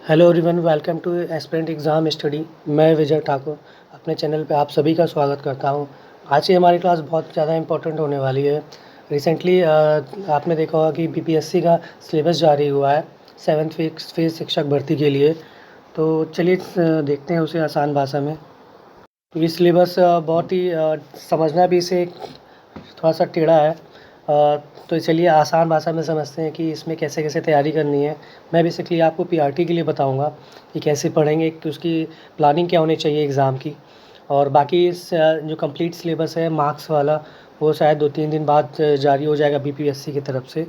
Hello everyone, welcome to aspirant exam study. मैं विजय ठाकुर अपने channel पे आप सभी का स्वागत करता हूँ। आज की हमारी क्लास बहुत ज़्यादा इम्पोर्टेंट होने वाली है। रिसेंटली आपने देखा होगा कि बीपीएससी का सिलेबस जारी हुआ है 7th फेज़ शिक्षक भर्ती के लिए। तो चलिए देखते हैं उसे आसान भाषा में। तो ये सिलेबस बहुत ही समझना भी इसे थोड़ा सा टेढ़ा है। तो चलिए आसान भाषा में समझते हैं कि इसमें कैसे कैसे तैयारी करनी है। मैं बेसिकली आपको पीआरटी के लिए बताऊंगा कि कैसे पढ़ेंगे, कि उसकी प्लानिंग क्या होनी चाहिए एग्ज़ाम की। और बाकी इस जो कंप्लीट सिलेबस है मार्क्स वाला, वो शायद 2-3 दिन बाद जारी हो जाएगा बीपीएससी की तरफ से।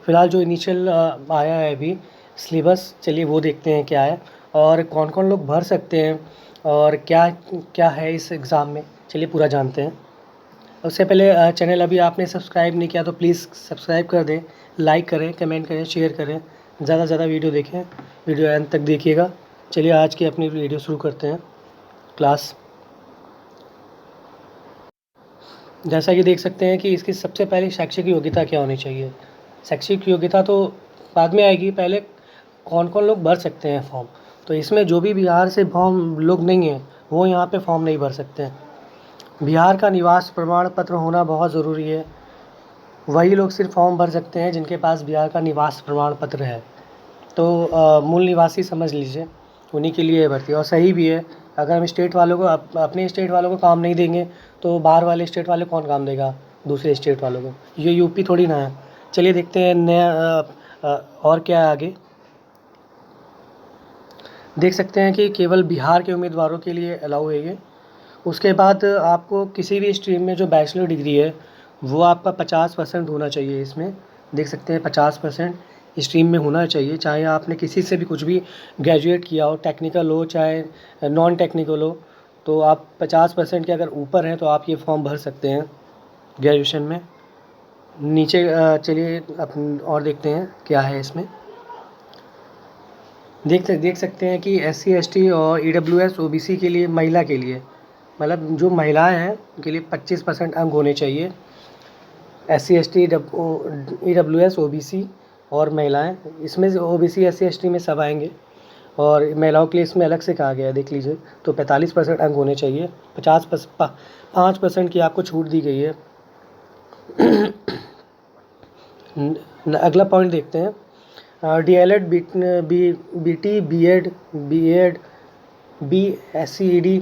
फ़िलहाल जो इनिशियल आया है अभी सिलेबस, चलिए वो देखते हैं क्या है और कौन कौन लोग भर सकते हैं और क्या क्या है इस एग्ज़ाम में। चलिए पूरा जानते हैं। उससे पहले चैनल अभी आपने सब्सक्राइब नहीं किया तो प्लीज़ सब्सक्राइब कर दें, लाइक करें, कमेंट करें, शेयर करें, ज़्यादा से ज़्यादा वीडियो देखें, वीडियो एंड तक देखिएगा। चलिए आज की अपनी वीडियो शुरू करते हैं क्लास। जैसा कि देख सकते हैं कि इसकी सबसे पहले शैक्षिक योग्यता क्या होनी चाहिए। शैक्षिक योग्यता तो बाद में आएगी, पहले कौन कौन लोग भर सकते हैं फॉर्म। तो इसमें जो भी बिहार से फॉर्म लोग नहीं हैं वो यहाँ पे फॉर्म नहीं भर सकते हैं। बिहार का निवास प्रमाण पत्र होना बहुत ज़रूरी है। वही लोग सिर्फ फॉर्म भर सकते हैं जिनके पास बिहार का निवास प्रमाण पत्र है। तो मूल निवासी समझ लीजिए, उन्हीं के लिए ये भर्ती है और सही भी है। अगर हम स्टेट वालों को अपने स्टेट वालों को काम नहीं देंगे तो बाहर वाले स्टेट वाले कौन काम देगा दूसरे स्टेट वालों को। ये यूपी थोड़ी ना है। चलिए देखते हैं नया और क्या है आगे। देख सकते हैं कि केवल बिहार के उम्मीदवारों के लिए अलाउ है ये। उसके बाद आपको किसी भी स्ट्रीम में जो बैचलर डिग्री है वो आपका 50% होना चाहिए इसमें। देख सकते हैं 50% स्ट्रीम में होना चाहिए, चाहे आपने किसी से भी कुछ भी ग्रेजुएट किया हो, टेक्निकल हो चाहे नॉन टेक्निकल हो। तो आप 50% के अगर ऊपर हैं तो आप ये फॉर्म भर सकते हैं ग्रेजुएशन में। नीचे चलिए अपन और देखते हैं क्या है इसमें। देख सकते हैं कि SC ST और EWS OBC के लिए, महिला के लिए, मतलब जो महिलाएं हैं उनके लिए 25% अंक होने चाहिए। SC ST EWS OBC और महिलाएं, इसमें से OBC SC ST में सब आएंगे और महिलाओं के लिए इसमें अलग से कहा गया है, देख लीजिए। तो 45% अंक होने चाहिए। 5% की आपको छूट दी गई है। अगला पॉइंट देखते हैं। DLED BT BEd BSCED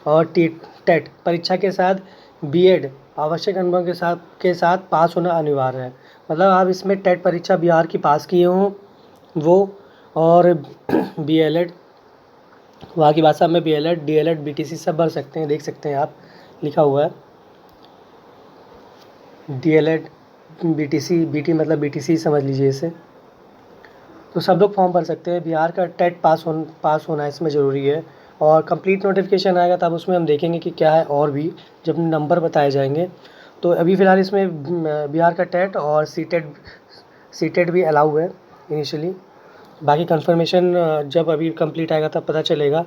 और टेट परीक्षा के साथ बीएड आवश्यक अनुभव के साथ पास होना अनिवार्य है। मतलब आप इसमें टेट परीक्षा बिहार की पास किए हों वो, और BLED, वहाँ की भाषा में BLED DLED BTC सब भर सकते हैं। देख सकते हैं आप, लिखा हुआ है DLED BTC, BT मतलब BTC समझ लीजिए इसे। तो सब लोग फॉर्म भर सकते हैं। बिहार का टेट पास होना इसमें ज़रूरी है। और कंप्लीट नोटिफिकेशन आएगा तब उसमें हम देखेंगे कि क्या है और भी, जब नंबर बताए जाएंगे। तो अभी फ़िलहाल इसमें बिहार का टेट और सीटेट भी अलाउ है इनिशियली। बाकी कंफर्मेशन जब अभी कंप्लीट आएगा तब पता चलेगा।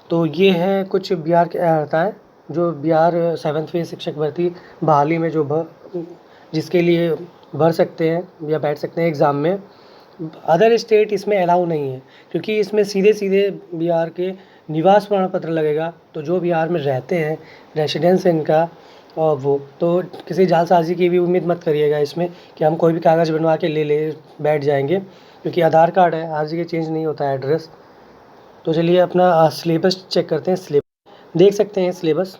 तो ये है कुछ बिहार के रहता है जो बिहार 7th फेज़ शिक्षक भर्ती बहाली में जिसके लिए भर सकते हैं या बैठ सकते हैं एग्ज़ाम में। अदर स्टेट इसमें अलाउ नहीं है क्योंकि इसमें सीधे सीधे बिहार के निवास प्रमाण पत्र लगेगा। तो जो बिहार में रहते हैं, रेसिडेंस है इनका, और वो तो किसी जालसाजी की भी उम्मीद मत करिएगा इसमें कि हम कोई भी कागज़ बनवा के ले बैठ जाएंगे, क्योंकि आधार कार्ड है, हर जगह चेंज नहीं होता है एड्रेस। तो चलिए अपना सिलेबस चेक करते हैं। सिलेबस देख सकते हैं। सिलेबस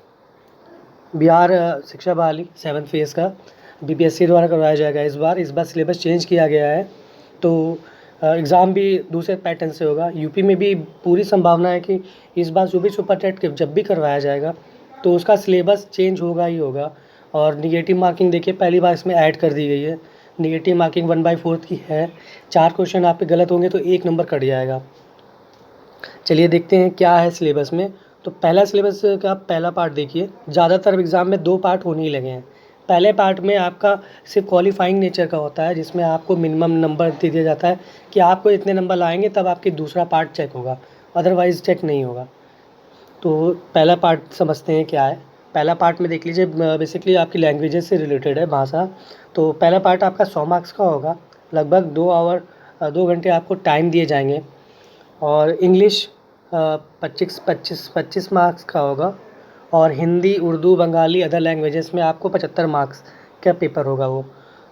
बिहार शिक्षा बहाली 7th फेज़ का बीपीएससी द्वारा करवाया जाएगा इस बार सिलेबस चेंज किया गया है। तो एग्ज़ाम भी दूसरे पैटर्न से होगा। यूपी में भी पूरी संभावना है कि इस बार जो भी सुपर टेट जब भी करवाया जाएगा तो उसका सिलेबस चेंज होगा ही होगा। और निगेटिव मार्किंग देखिए पहली बार इसमें ऐड कर दी गई है। निगेटिव मार्किंग 1/4 की है। 4 क्वेश्चन आपके गलत होंगे तो 1 नंबर कट जाएगा। चलिए देखते हैं क्या है सिलेबस में। तो पहला सिलेबस का पहला पार्ट देखिए। ज़्यादातर एग्ज़ाम में 2 पार्ट होने ही लगे हैं। पहले पार्ट में आपका सिर्फ क्वालिफाइंग नेचर का होता है, जिसमें आपको मिनिमम नंबर दे दिया जाता है कि आपको इतने नंबर लाएंगे तब आपकी दूसरा पार्ट चेक होगा, अदरवाइज़ चेक नहीं होगा। तो पहला पार्ट समझते हैं क्या है। पहला पार्ट में देख लीजिए, बेसिकली आपकी लैंग्वेजेस से रिलेटेड है, भाषा। तो पहला पार्ट आपका 100 मार्क्स का होगा। लगभग 2 घंटे आपको टाइम दिए जाएंगे। और इंग्लिश 25 मार्क्स का होगा, और हिंदी, उर्दू, बंगाली, अदर लैंग्वेजेस में आपको 75 मार्क्स का पेपर होगा वो।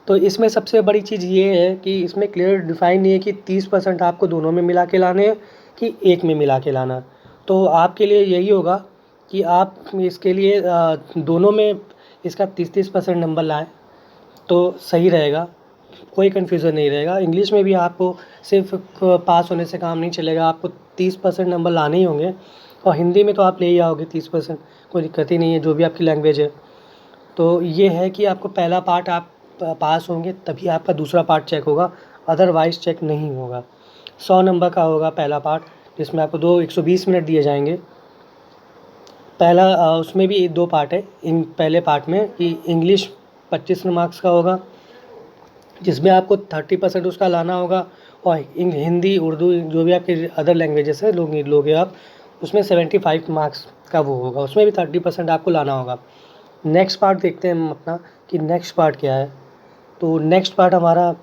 तो इसमें सबसे बड़ी चीज़ ये है कि इसमें क्लियर डिफाइन नहीं है कि 30% आपको दोनों में मिला के लाने हैं कि एक में मिला के लाना। तो आपके लिए यही होगा कि आप इसके लिए दोनों में इसका 30% नंबर लाएँ तो सही रहेगा, कोई कन्फ्यूज़न नहीं रहेगा। इंग्लिश में भी आपको सिर्फ पास होने से काम नहीं चलेगा, आपको 30% नंबर लाने ही होंगे, और हिंदी में तो आप ले ही आओगे 30%, कोई दिक्कत ही नहीं है, जो भी आपकी लैंग्वेज है। तो ये है कि आपको पहला पार्ट आप पास होंगे तभी आपका दूसरा पार्ट चेक होगा, अदरवाइज़ चेक नहीं होगा। 100 नंबर का होगा पहला पार्ट, जिसमें आपको 120 मिनट दिए जाएंगे। पहला उसमें भी 2 पार्ट है। इन पहले पार्ट में कि इंग्लिश 25 मार्क्स का होगा, जिसमें आपको 30% उसका लाना होगा, और हिंदी, उर्दू, जो भी आपके अदर लैंग्वेजेस है लोगे आप, उसमें 75 मार्क्स का वो होगा, उसमें भी 30% आपको लाना होगा। नेक्स्ट पार्ट देखते हैं हम अपना कि नेक्स्ट पार्ट क्या है। तो नेक्स्ट पार्ट हमारा,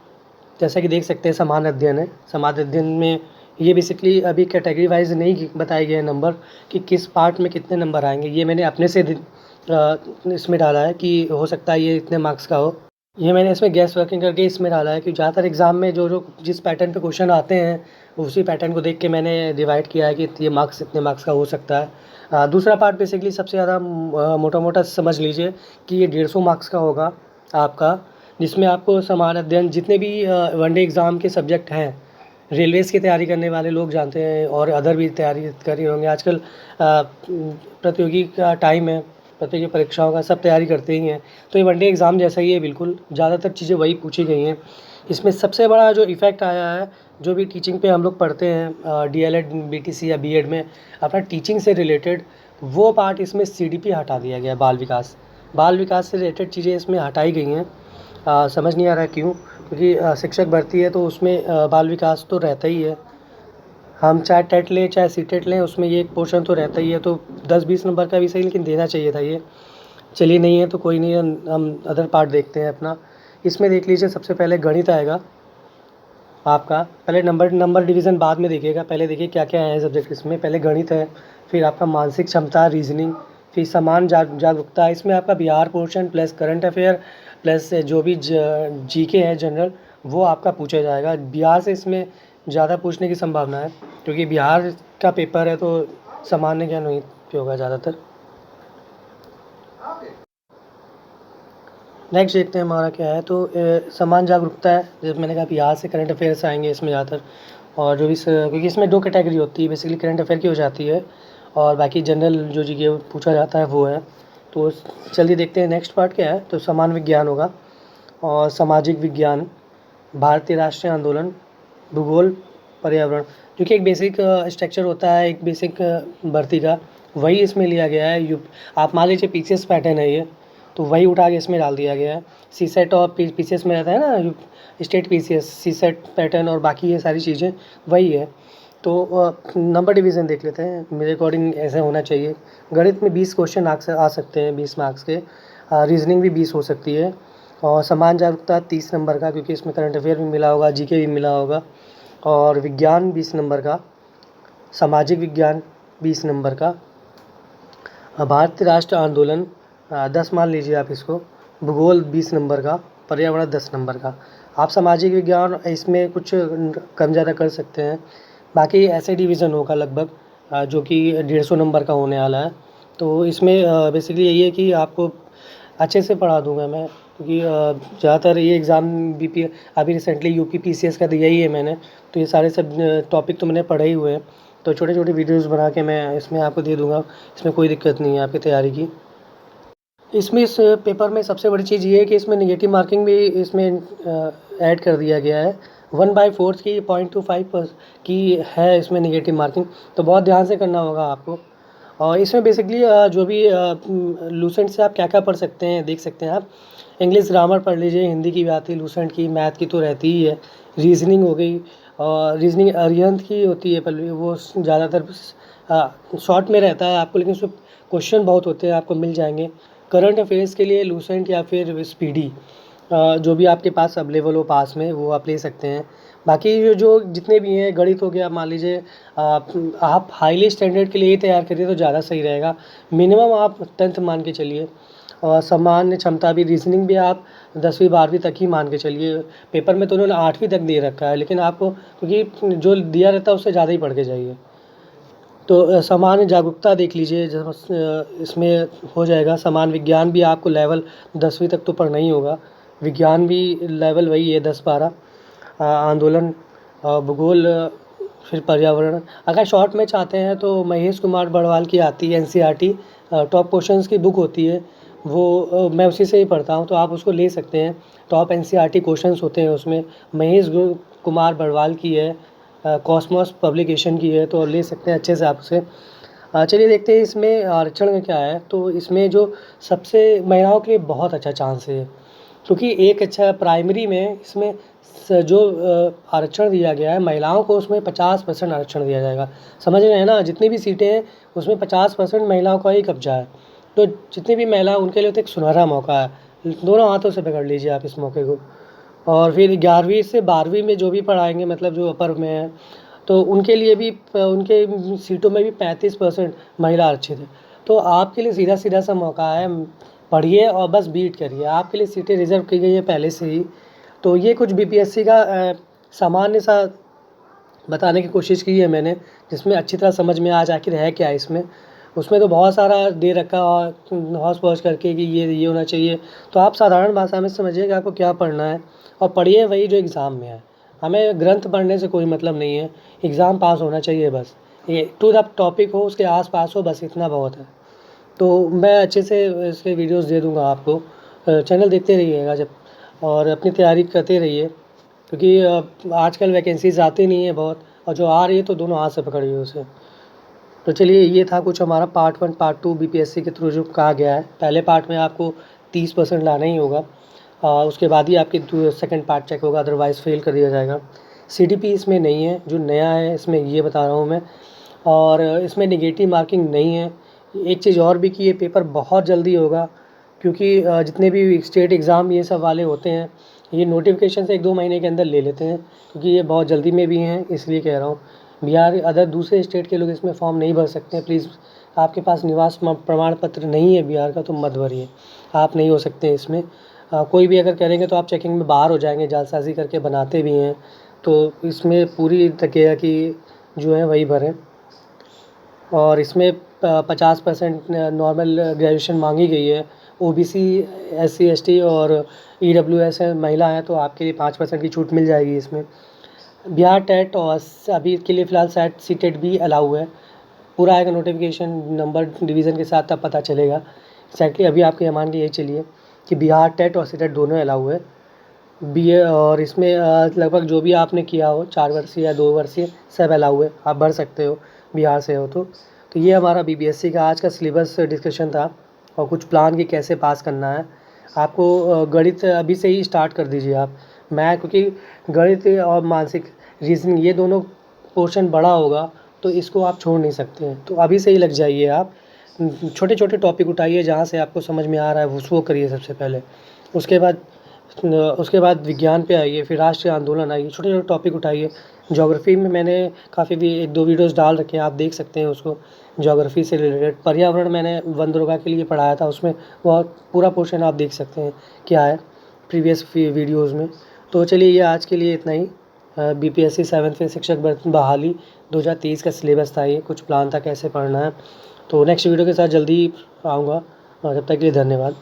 जैसा कि देख सकते हैं, समान अध्ययन है। समान अध्ययन में ये बेसिकली अभी कैटेगरी वाइज नहीं बताए गए नंबर कि किस पार्ट में कितने नंबर आएंगे। ये मैंने अपने से इसमें डाला है कि हो सकता है ये इतने मार्क्स का हो। ये मैंने इसमें गैस वर्किंग करके इसमें डाला है कि ज़्यादातर एग्ज़ाम में जो जिस पैटर्न पे क्वेश्चन आते हैं उसी पैटर्न को देख के मैंने डिवाइड किया है कि ये मार्क्स इतने मार्क्स का हो सकता है। दूसरा पार्ट बेसिकली सबसे ज़्यादा मोटा मोटा समझ लीजिए कि ये 150 मार्क्स का होगा आपका, जिसमें आपको समान अध्ययन जितने भी वनडे एग्ज़ाम के सब्जेक्ट हैं, रेलवेज़ की तैयारी करने वाले लोग जानते हैं, और अदर भी तैयारी कर रहे होंगे। आजकल प्रतियोगी का टाइम है, प्रतियोगी परीक्षाओं का सब तैयारी करते ही हैं, तो ये वनडे एग्ज़ाम जैसा ही है बिल्कुल, ज़्यादातर चीज़ें वही पूछी गई हैं। इसमें सबसे बड़ा जो इफ़ेक्ट आया है, जो भी टीचिंग पे हम लोग पढ़ते हैं डीएलएड, बीटीसी या बीएड में, अपना टीचिंग से रिलेटेड वो पार्ट इसमें सीडीपी हटा दिया गया है। बाल विकास से रिलेटेड चीज़ें इसमें हटाई गई हैं। समझ नहीं आ रहा है क्यों, क्योंकि शिक्षक भर्ती है तो उसमें बाल विकास तो रहता ही है। हम चाहे टेट लें चाहे सीटेट लें, उसमें ये एक पोर्शन तो रहता ही है, तो 10-20 नंबर का भी सही, लेकिन देना चाहिए था ये। चलिए नहीं है तो कोई नहीं, हम अदर पार्ट देखते हैं अपना। इसमें देख लीजिए, सबसे पहले गणित आएगा आपका। पहले नंबर डिवीज़न बाद में देखिएगा, पहले देखिए क्या क्या है सब्जेक्ट इसमें। पहले गणित है, फिर आपका मानसिक क्षमता, रीजनिंग, फिर समान जागरूकता। इसमें आपका Bihar portion plus current affair plus जो भी जीके है जनरल, वो आपका पूछा जाएगा। बिहार से इसमें ज़्यादा पूछने की संभावना है, क्योंकि बिहार का पेपर है तो सामान्य ज्ञान वहीं पे होगा ज़्यादातर। नेक्स्ट देखते हैं हमारा क्या है। तो समान जागरूकता है, जैसे मैंने कहा बिहार से करंट अफेयर्स आएंगे इसमें ज़्यादातर, और जो भी क्योंकि इसमें 2 कैटेगरी होती है, बेसिकली करंट अफेयर की हो जाती है, और बाकी जनरल जो जीके पूछा जाता है वो है। तो चलिए देखते हैं नेक्स्ट पार्ट क्या है। तो समान विज्ञान होगा, और सामाजिक विज्ञान, भारतीय राष्ट्रीय आंदोलन, भूगोल, पर्यावरण, जो कि एक बेसिक स्ट्रक्चर होता है, एक बेसिक भर्ती का, वही इसमें लिया गया है। आप मान लीजिए पीसीएस पैटर्न है ये, तो वही उठा के इसमें डाल दिया गया है। सीसेट और पीसीएस में रहता है ना, स्टेट पीसीएस, सीसेट पैटर्न और बाकी ये सारी चीज़ें वही है। तो नंबर डिवीज़न देख लेते हैं, मेरे अकॉर्डिंग ऐसा होना चाहिए। गणित में 20 क्वेश्चन आ सकते हैं 20 मार्क्स के, रीजनिंग भी 20 हो सकती है, और समान जागरूकता 30 नंबर का, क्योंकि इसमें करंट अफेयर भी मिला होगा, जीके भी मिला होगा, और विज्ञान 20 नंबर का, सामाजिक विज्ञान 20 नंबर का, भारतीय राष्ट्र आंदोलन 10 मान लीजिए आप इसको, भूगोल 20 नंबर का, पर्यावरण 10 नंबर का। आप सामाजिक विज्ञान इसमें कुछ कम ज़्यादा कर सकते हैं, बाकी ऐसे डिवीज़न होगा लगभग जो कि 150 नंबर का होने वाला है। तो इसमें बेसिकली यही है कि आपको अच्छे से पढ़ा दूंगा मैं, क्योंकि ज़्यादातर ये एग्ज़ाम बीपी अभी रिसेंटली यूपी पीसीएस का दिया ही है मैंने, तो ये सारे सब टॉपिक तो मैंने पढ़े ही हुए हैं। तो छोटे छोटे वीडियोज़ बना के मैं इसमें आपको दे दूँगा, इसमें कोई दिक्कत नहीं है आपकी तैयारी की। इसमें इस पेपर में सबसे बड़ी चीज़ ये है कि इसमें नेगेटिव मार्किंग भी इसमें ऐड कर दिया गया है। 1/4 की 0.25 की है इसमें नेगेटिव मार्किंग, तो बहुत ध्यान से करना होगा आपको। और इसमें बेसिकली जो भी लूसेंट से आप क्या क्या पढ़ सकते हैं देख सकते हैं आप। इंग्लिश ग्रामर पढ़ लीजिए, हिंदी की भी आती है लूसेंट की, मैथ की तो रहती ही है, रीजनिंग हो गई, और रीजनिंग अरिहंत की होती है, पर वो ज़्यादातर शॉर्ट में रहता है आपको, लेकिन उसमें क्वेश्चन बहुत होते हैं, आपको मिल जाएंगे। करंट अफेयर्स के लिए लूसेंट या फिर स्पीडी, जो भी आपके पास अवेलेबल हो पास में वो आप ले सकते हैं। बाकी जो जितने भी हैं, गणित हो गया, मान लीजिए आप हाईली स्टैंडर्ड के लिए ही तैयार करिए तो ज़्यादा सही रहेगा। मिनिमम आप 10th मान के चलिए, और सामान्य क्षमता भी, रीजनिंग भी आप 10वीं 12वीं तक ही मान के चलिए। पेपर में तो उन्होंने 8वीं तक दे रखा है, लेकिन आपको क्योंकि जो दिया रहता है उससे ज़्यादा ही पढ़ के जाइए। तो सामान्य जागरूकता देख लीजिए, इसमें हो जाएगा। सामान्य विज्ञान भी आपको लेवल 10वीं तक तो पढ़ना ही होगा। विज्ञान भी लेवल वही है 10-12। आंदोलन, भूगोल, फिर पर्यावरण। अगर शॉर्ट में चाहते हैं तो महेश कुमार बड़वाल की आती है NCERT, टॉप क्वेश्चंस की बुक होती है वो, मैं उसी से ही पढ़ता हूँ, तो आप उसको ले सकते हैं। टॉप NCERT क्वेश्चंस होते हैं उसमें। महेश कुमार बड़वाल की है, कॉस्मोस पब्लिकेशन की है, तो ले सकते हैं अच्छे से आप उसे। चलिए देखते हैं इसमें आरक्षण में क्या है। तो इसमें जो सबसे महिलाओं के लिए बहुत अच्छा चांस है, क्योंकि एक अच्छा प्राइमरी में इसमें जो आरक्षण दिया गया है महिलाओं को, उसमें 50% आरक्षण दिया जाएगा। समझ रहे हैं ना, जितनी भी सीटें हैं उसमें 50% महिलाओं का ही कब्जा है। तो जितनी भी महिला उनके लिए तो एक सुनहरा मौका है, दोनों हाथों से पकड़ लीजिए आप इस मौके को। और फिर 11वीं से 12वीं में जो भी पढ़ाएंगे, मतलब जो अपर में है, तो उनके लिए भी उनके सीटों में भी 35% महिला आरक्षित है। तो आपके लिए सीधा सीधा सा मौका है, पढ़िए और बस बीट करिए। आपके लिए सीटें रिज़र्व की गई है पहले से ही। तो ये कुछ BPSC का सामान्य सा बताने की कोशिश की है मैंने, जिसमें अच्छी तरह समझ में आ जाए आखिर है क्या इसमें। उसमें तो बहुत सारा दे रखा और हौच-पौच करके कि ये होना चाहिए। तो आप साधारण भाषा में समझिए कि आपको क्या पढ़ना है, और पढ़िए वही जो एग्ज़ाम में है। हमें ग्रंथ पढ़ने से कोई मतलब नहीं है, एग्ज़ाम पास होना चाहिए बस। ये टू द टॉपिक हो, उसके आस-पास हो, बस इतना बहुत है। तो मैं अच्छे से इसके वीडियोज़ दे दूँगा आपको। चैनल देखते रहिएगा जब, और अपनी तैयारी करते रहिए, क्योंकि आजकल वैकेंसीज़ आती नहीं है बहुत, और जो आ रही है तो दोनों हाथ से पकड़िए उसे। तो चलिए ये था कुछ हमारा पार्ट 1 पार्ट 2 BPSC के थ्रू जो कहा गया है। पहले पार्ट में आपको 30% लाना ही होगा, उसके बाद ही आपकी सेकंड पार्ट चेक होगा, अदरवाइज़ फेल कर दिया जाएगा। CDP इसमें नहीं है, जो नया है इसमें ये बता रहा हूँ मैं। और इसमें नेगेटिव मार्किंग नहीं है। एक चीज़ और भी कि ये पेपर बहुत जल्दी होगा, क्योंकि जितने भी स्टेट एग्ज़ाम ये सब वाले होते हैं, ये नोटिफिकेशन से 1-2 महीने के अंदर ले लेते हैं, क्योंकि ये बहुत जल्दी में भी हैं, इसलिए कह रहा हूँ। बिहार अदर दूसरे स्टेट के लोग इसमें फॉर्म नहीं भर सकते हैं। प्लीज़, आपके पास निवास प्रमाण पत्र नहीं है बिहार का तो मत भरिए, आप नहीं हो सकते इसमें। कोई भी अगर करेंगे तो आप चेकिंग में बाहर हो जाएंगे, जालसाजी करके बनाते भी हैं। तो इसमें पूरी तकिया कि जो है वही भरें। और इसमें 50% नॉर्मल ग्रेजुएशन मांगी गई है। OBC, SC ST और EWS है, महिला हैं, तो आपके लिए 5% की छूट मिल जाएगी इसमें। बिहार टेट और अभी के लिए फ़िलहाल सेट सीटेट भी अलाउ है। पूरा आएगा नोटिफिकेशन नंबर डिवीज़न के साथ, तब पता चलेगा एक्जैक्टली। अभी आपके मान के ये चलिए कि बिहार टेट और सीटेट दोनों अलाउ है। BA, और इसमें लगभग जो भी आपने किया हो 4 वर्षीय या 2 वर्षीय, सब अलाउ है, आप भर सकते हो बिहार से हो तो ये हमारा BPSC का आज का सिलेबस डिस्कशन था, और कुछ प्लान कि कैसे पास करना है आपको। गणित अभी से ही स्टार्ट कर दीजिए आप। मैं क्योंकि गणित और मानसिक रीजनिंग ये दोनों पोर्शन बड़ा होगा, तो इसको आप छोड़ नहीं सकते हैं, तो अभी से ही लग जाइए आप। छोटे छोटे टॉपिक उठाइए, जहाँ से आपको समझ में आ रहा है वो करिए सबसे पहले। उसके बाद विज्ञान पे आइए, फिर राष्ट्रीय आंदोलन आइए, छोटे छोटे टॉपिक उठाइए। ज्योग्राफी में मैंने काफ़ी भी 1-2 वीडियोज़ डाल रखे हैं, आप देख सकते हैं उसको, ज्योग्राफी से रिलेटेड। पर्यावरण मैंने वनदुर्गा के लिए पढ़ाया था, उसमें वो पूरा पोर्शन आप देख सकते हैं क्या है प्रीवियस वीडियोज़ में। तो चलिए ये आज के लिए इतना ही। BPSC 7th में शिक्षक बहाली 2023 का सिलेबस था, ये कुछ प्लान था कैसे पढ़ना है। तो नेक्स्ट वीडियो के साथ जल्दी आऊँगा, और जब तक के लिए धन्यवाद।